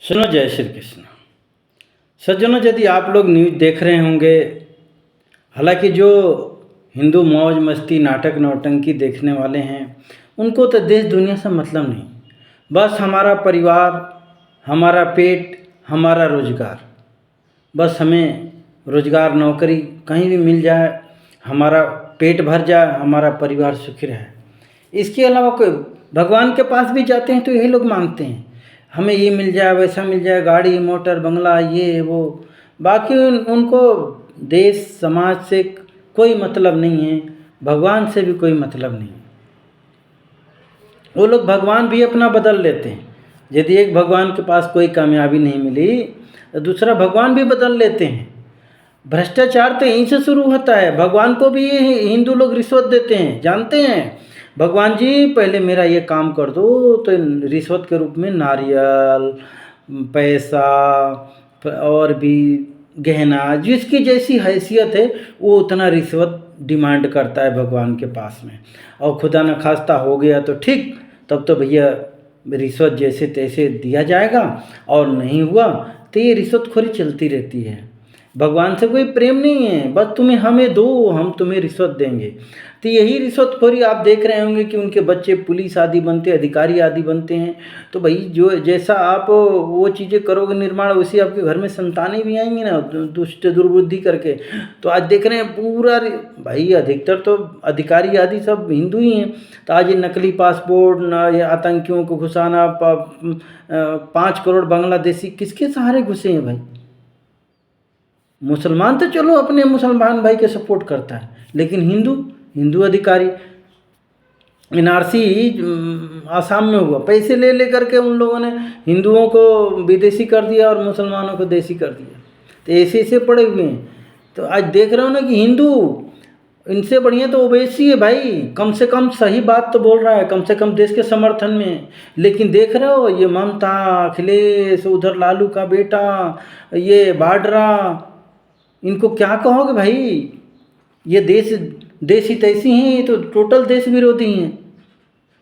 सुनो, जय श्री कृष्ण। सज्जनों, यदि आप लोग न्यूज़ देख रहे होंगे, हालांकि जो हिंदू मौज मस्ती नाटक नौटंकी देखने वाले हैं उनको तो देश दुनिया से मतलब नहीं। बस हमारा परिवार, हमारा पेट, हमारा रोजगार, बस हमें रोजगार नौकरी कहीं भी मिल जाए, हमारा पेट भर जाए, हमारा परिवार सुखी रहे। इसके अलावा कोई भगवान के पास भी जाते हैं तो यही लोग मांगते हैं, हमें ये मिल जाए, वैसा मिल जाए, गाड़ी मोटर बंगला ये वो। बाकी उनको देश समाज से कोई मतलब नहीं है, भगवान से भी कोई मतलब नहीं है। वो लोग भगवान भी अपना बदल लेते हैं। यदि एक भगवान के पास कोई कामयाबी नहीं मिली तो दूसरा भगवान भी बदल लेते हैं। भ्रष्टाचार तो यहीं से शुरू होता है। भगवान को भी हिंदू लोग रिश्वत देते हैं, जानते हैं। भगवान जी पहले मेरा ये काम कर दो, तो रिश्वत के रूप में नारियल, पैसा और भी गहना, जिसकी जैसी हैसियत है वो उतना रिश्वत डिमांड करता है भगवान के पास में। और खुदा न खास्ता हो गया तो ठीक, तब तो भैया रिश्वत जैसे तैसे दिया जाएगा, और नहीं हुआ तो ये रिश्वतखोरी चलती रहती है। भगवान से कोई प्रेम नहीं है, बस तुम्हें हमें दो, हम तुम्हें रिश्वत देंगे। तो यही रिश्वतखोरी आप देख रहे होंगे कि उनके बच्चे पुलिस आदि बनते, अधिकारी आदि बनते हैं। तो भाई जो जैसा आप वो चीज़ें करोगे निर्माण, वैसे आपके घर में संतानें भी आएंगी ना, दुष्ट दुर्बुद्धि करके। तो आज देख रहे हैं पूरा भाई अधिकतर तो अधिकारी आदि सब हिंदू ही हैं। तो आज ये नकली पासपोर्ट ना, ये आतंकियों को घुसाना, 5 करोड़ बांग्लादेशी किसके सहारे घुसे हैं भाई? मुसलमान तो चलो अपने मुसलमान भाई के सपोर्ट करता है, लेकिन हिंदू अधिकारी, एनआरसी आसाम में हुआ, पैसे ले ले करके उन लोगों ने हिंदुओं को विदेशी कर दिया और मुसलमानों को देशी कर दिया। तो ऐसे ऐसे पड़े हुए हैं। तो आज देख रहे हो ना कि हिंदू इनसे बढ़िया तो ओवैसी है भाई, कम से कम सही बात तो बोल रहा है, कम से कम देश के समर्थन में। लेकिन देख रहे हो ये ममता, अखिलेश, उधर लालू का बेटा, ये बाड्रा, इनको क्या कहोगे भाई? ये देशी तैसी हैं, ये तो टोटल देश विरोधी हैं।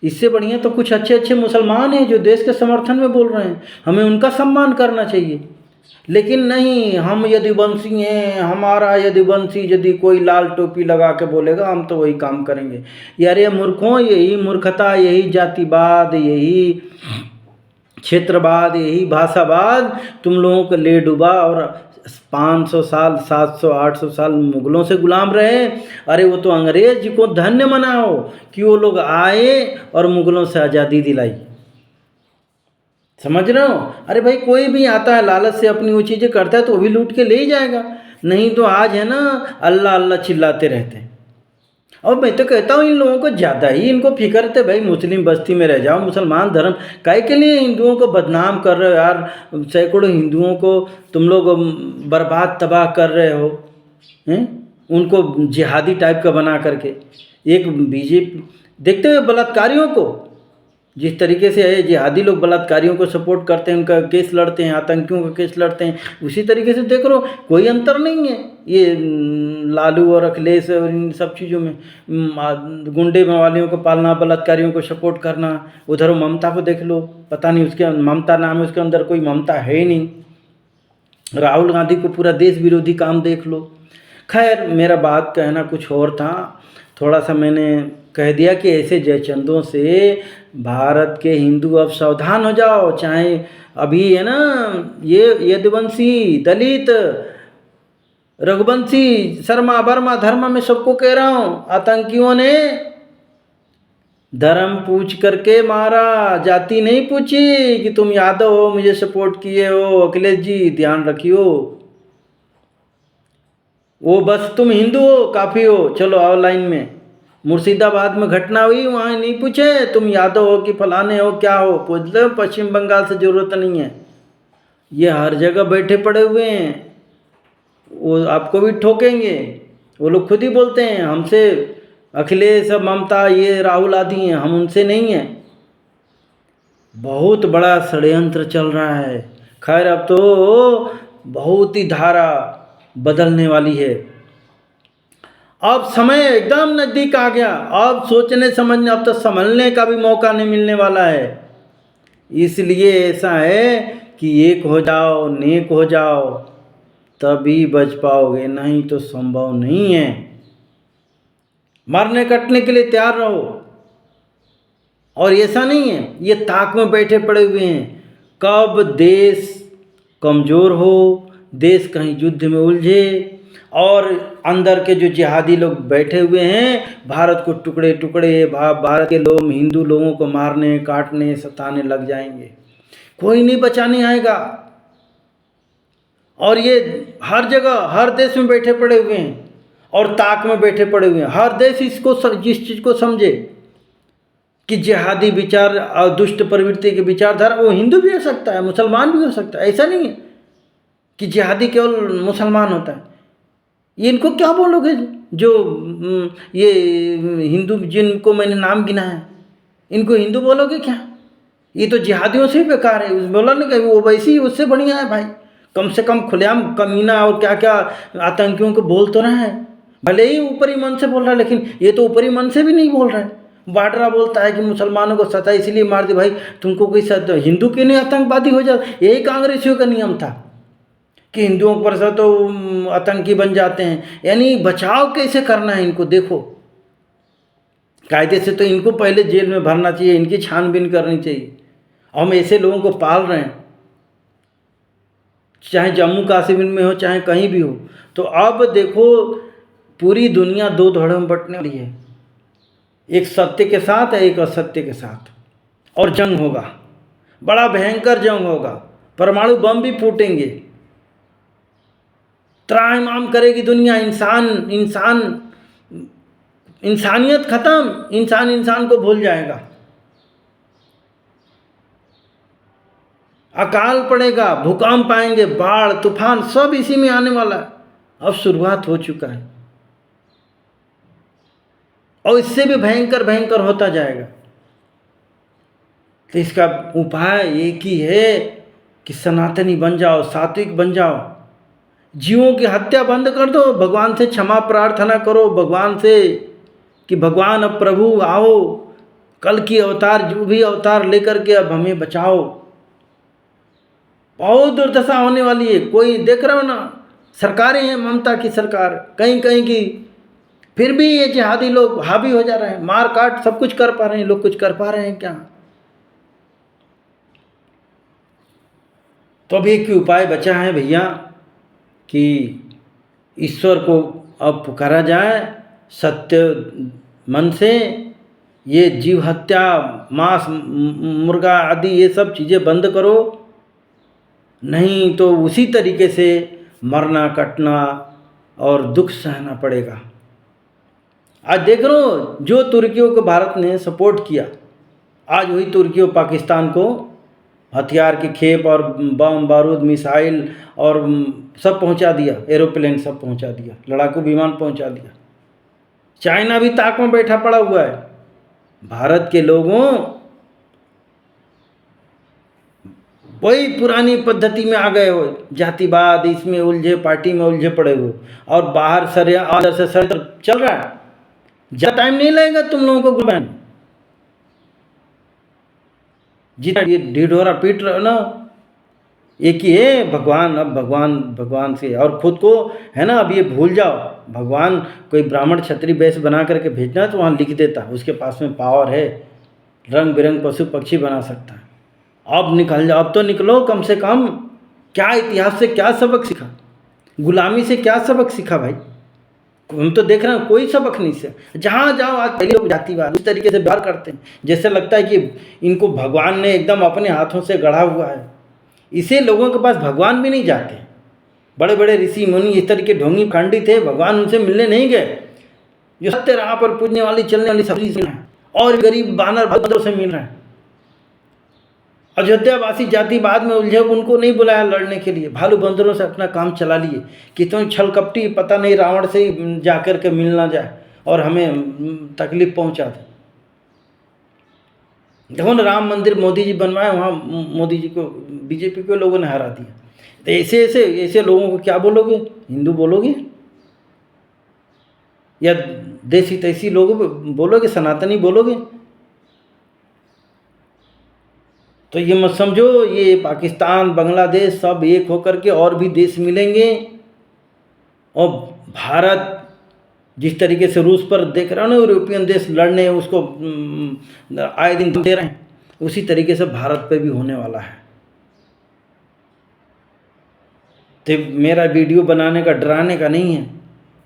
इससे बढ़िया तो कुछ अच्छे अच्छे मुसलमान हैं जो देश के समर्थन में बोल रहे हैं, हमें उनका सम्मान करना चाहिए। लेकिन नहीं, हम यदुवंशी हैं, हमारा यदुवंशी यदि कोई लाल टोपी लगा के बोलेगा हम तो वही काम करेंगे। यार ये मूर्खों, यही मूर्खता, यही जातिवाद, यही क्षेत्रवाद, यही भाषावाद तुम लोगों को ले डूबा। और 500 साल, 700, 800 साल मुगलों से गुलाम रहे। अरे वो तो अंग्रेज जी को धन्य मनाओ कि वो लोग आए और मुगलों से आज़ादी दिलाई। समझ रहे हो? अरे भाई कोई भी आता है लालच से अपनी वो चीज़ें करता है तो वो भी लूट के ले ही जाएगा। नहीं तो आज है ना अल्लाह अल्लाह चिल्लाते रहते हैं। और मैं तो कहता हूँ इन लोगों को ज़्यादा ही इनको फिक्र थे भाई, मुस्लिम बस्ती में रह जाओ, मुसलमान धर्म काहे के लिए हिंदुओं को बदनाम कर रहे हो यार? सैकड़ों हिंदुओं को तुम लोग बर्बाद तबाह कर रहे हो हैं, उनको जिहादी टाइप का बना करके। एक बीजेपी देखते हुए बलात्कारियों को, जिस तरीके से है जिहादी लोग बलात्कारियों को सपोर्ट करते हैं, उनका केस लड़ते हैं, आतंकियों का केस लड़ते हैं, उसी तरीके से देख लो, कोई अंतर नहीं है ये लालू और अखिलेश और इन सब चीज़ों में। गुंडे मवालियों को पालना, बलात्कारियों को सपोर्ट करना। उधर ममता को देख लो, पता नहीं उसके ममता नाम है, उसके अंदर कोई ममता है ही नहीं। राहुल गांधी को पूरा देश विरोधी काम देख लो। खैर मेरा बात कहना कुछ और था, थोड़ा सा मैंने कह दिया कि ऐसे जयचंदों से भारत के हिंदू अब सावधान हो जाओ। चाहे अभी है ना ये यदुवंशी, दलित, रघुवंशी, शर्मा, वर्मा, धर्म में सबको कह रहा हूँ, आतंकियों ने धर्म पूछ करके मारा, जाति नहीं पूछी कि तुम यादव हो मुझे सपोर्ट किए हो। अखिलेश जी ध्यान रखियो, वो बस तुम हिंदू हो काफ़ी हो, चलो आओ लाइन में। मुर्शिदाबाद में घटना हुई, वहाँ नहीं पूछे तुम यादव हो कि फलाने हो, क्या हो, पूछ लो। पश्चिम बंगाल से ज़रूरत नहीं है, ये हर जगह बैठे पड़े हुए हैं, वो आपको भी ठोकेंगे। वो लोग खुद ही बोलते हैं हमसे अखिलेश, ममता, ये राहुल आदि हैं, हम उनसे नहीं हैं। बहुत बड़ा षड्यंत्र चल रहा है। खैर अब तो बहुत ही धारा बदलने वाली है। अब समय एकदम नज़दीक आ गया, अब सोचने समझने, अब तो संभलने का भी मौका नहीं मिलने वाला है। इसलिए ऐसा है कि एक हो जाओ, नेक हो जाओ, तभी बच पाओगे, नहीं तो संभव नहीं है। मरने कटने के लिए तैयार रहो। और ऐसा नहीं है ये ताक में बैठे पड़े हुए हैं, कब देश कमज़ोर हो, देश कहीं युद्ध में उलझे और अंदर के जो जिहादी लोग बैठे हुए हैं भारत को टुकड़े टुकड़े, भारत के लोग हिंदू लोगों को मारने काटने सताने लग जाएंगे, कोई नहीं बचाने आएगा। और ये हर जगह हर देश में बैठे पड़े हुए हैं और ताक में बैठे पड़े हुए हैं। हर देश इसको जिस चीज़ को समझे कि जिहादी विचार और दुष्ट प्रवृत्ति के विचारधारा, वो हिंदू भी हो सकता है, मुसलमान भी हो सकता है। ऐसा नहीं है कि जिहादी केवल मुसलमान होता है। ये इनको क्या बोलोगे जो ये हिंदू जिनको मैंने नाम गिना है, इनको हिंदू बोलोगे क्या? ये तो जिहादियों से ही बेकार है। बोला ना कि वो वैसे ही उससे बढ़िया है भाई, कम से कम खुलेआम कमीना और क्या क्या आतंकियों को बोल तो रहा है, भले ही ऊपरी मन से बोल रहा है, लेकिन ये तो ऊपरी मन से भी नहीं बोल रहा है। बाडरा बोलता है कि मुसलमानों को सता इसलिए मार दे। भाई तुमको कोई हिंदू क्यों नहीं आतंकवादी हो जाए? यही कांग्रेसियों का नियम था कि हिंदुओं पर से तो आतंकी बन जाते हैं। यानी बचाव कैसे करना है इनको देखो, कायदे से तो इनको पहले जेल में भरना चाहिए, इनकी छानबीन करनी चाहिए। हम ऐसे लोगों को पाल रहे हैं, चाहे जम्मू कश्मीर में हो चाहे कहीं भी हो। तो अब देखो पूरी दुनिया दो धड़ों में बंटने वाली है, एक सत्य के साथ है एक असत्य के साथ, और जंग होगा, बड़ा भयंकर जंग होगा। परमाणु बम भी फूटेंगे, त्राहिमाम करेगी दुनिया। इंसानियत खत्म, इंसान को भूल जाएगा। अकाल पड़ेगा, भूकंप आएंगे, बाढ़ तूफान सब इसी में आने वाला है। अब शुरुआत हो चुका है और इससे भी भयंकर भयंकर होता जाएगा। तो इसका उपाय एक ही है कि सनातनी बन जाओ, सात्विक बन जाओ, जीवों की हत्या बंद कर दो, भगवान से क्षमा प्रार्थना करो, भगवान से कि भगवान अब प्रभु आओ, कल की अवतार जो भी अवतार लेकर के अब हमें बचाओ। बहुत दुर्दशा होने वाली है। कोई देख रहा हो ना, सरकारें हैं ममता की सरकार कहीं कहीं की, फिर भी ये जिहादी लोग हावी हो जा रहे हैं, मार काट सब कुछ कर पा रहे हैं। लोग कुछ कर पा रहे हैं क्या? तो अब एक ही उपाय बचा है भैया कि ईश्वर को अब पुकारा जाए सत्य मन से। ये जीव हत्या, मांस, मुर्गा आदि ये सब चीज़ें बंद करो, नहीं तो उसी तरीके से मरना कटना और दुख सहना पड़ेगा। आज देख रहे हो जो तुर्कियों को भारत ने सपोर्ट किया, आज वही तुर्कियों पाकिस्तान को हथियार की खेप और बम बारूद मिसाइल और सब पहुंचा दिया, एरोप्लेन सब पहुंचा दिया, लड़ाकू विमान पहुंचा दिया। चाइना भी ताक में बैठा पड़ा हुआ है। भारत के लोगों वही पुरानी पद्धति में आ गए हो, जातिवाद इसमें उलझे, पार्टी में उलझे पड़े हो, और बाहर अंदर से षड्यंत्र चल रहा है। ज़्यादा टाइम नहीं लगेगा तुम लोगों को गुलबैन, जितना ये ढिढोरा पीट रहे हो ना, एक ही है भगवान। अब भगवान से और खुद को है ना, अब ये भूल जाओ। भगवान कोई ब्राह्मण क्षत्रिय वेश बना करके भेजना तो वहाँ लिख देता, उसके पास में पावर है, रंग बिरंग पशु पक्षी बना सकता है। अब निकल जाओ, अब तो निकलो कम से कम। क्या इतिहास से क्या सबक सीखा, गुलामी से क्या सबक सीखा भाई? हम तो देख रहे हैं कोई सबक नहीं से। जहाँ जाओ आज पहले लोग जातिवाद इस तरीके से व्यवहार करते हैं, जैसे लगता है कि इनको भगवान ने एकदम अपने हाथों से गढ़ा हुआ है। इसे लोगों के पास भगवान भी नहीं जाते। बड़े बड़े ऋषि मुनि इस तरीके ढोंगी कांडी थे, भगवान उनसे मिलने नहीं गए। जो सत्य राह पर पूजने वाली चलने वाली सब्जी से, और गरीब बानर बंदरों से मिल रहे हैं। अयोध्यावासी जातिवाद में उलझे, उनको नहीं बुलाया लड़ने के लिए, भालू बंदरों से अपना काम चला लिए। कितने छल कपटी, पता नहीं रावण से ही जाकर के मिल ना जाए और हमें तकलीफ पहुंचा दे। देखो ना, राम मंदिर मोदी जी बनवाए, वहाँ मोदी जी को बीजेपी के लोगों ने हरा दिया। तो ऐसे लोगों को क्या बोलोगे? हिंदू बोलोगे या देसी तैसी लोग बोलोगे, सनातनी बोलोगे? तो ये मत समझो ये पाकिस्तान, बांग्लादेश सब एक होकर के और भी देश मिलेंगे, और भारत जिस तरीके से रूस पर देख रहा हो ना, यूरोपियन देश लड़ने उसको आए दिन दे रहे हैं, उसी तरीके से भारत पे भी होने वाला है। तो मेरा वीडियो बनाने का डराने का नहीं है,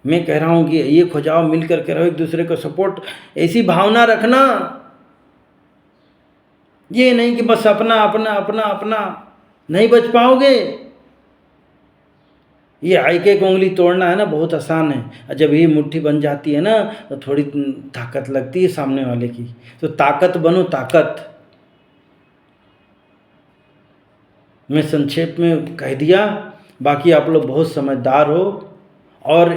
मैं कह रहा हूँ कि एक हो जाओ, मिल करके रहो, एक दूसरे को सपोर्ट, ऐसी भावना रखना, ये नहीं कि बस अपना अपना अपना अपना, नहीं बच पाओगे। ये आईके की उंगली तोड़ना है ना, बहुत आसान है, और जब ये मुट्ठी बन जाती है ना तो थोड़ी ताकत लगती है सामने वाले की। तो ताकत बनो, ताकत। मैं संक्षेप में कह दिया, बाकी आप लोग बहुत समझदार हो। और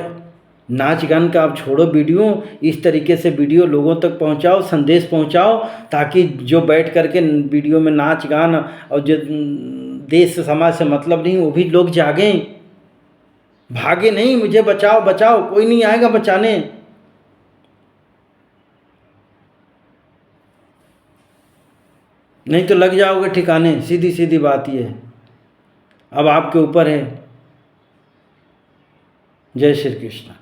नाच गान का आप छोड़ो वीडियो, इस तरीके से वीडियो लोगों तक पहुंचाओ, संदेश पहुंचाओ, ताकि जो बैठ करके वीडियो में नाच गान और जो देश समाज से मतलब नहीं, वो भी लोग जागें, भागे नहीं, मुझे बचाओ बचाओ, कोई नहीं आएगा बचाने। नहीं तो लग जाओगे ठिकाने, सीधी सीधी बात ये है। अब आपके ऊपर है। जय श्री कृष्ण।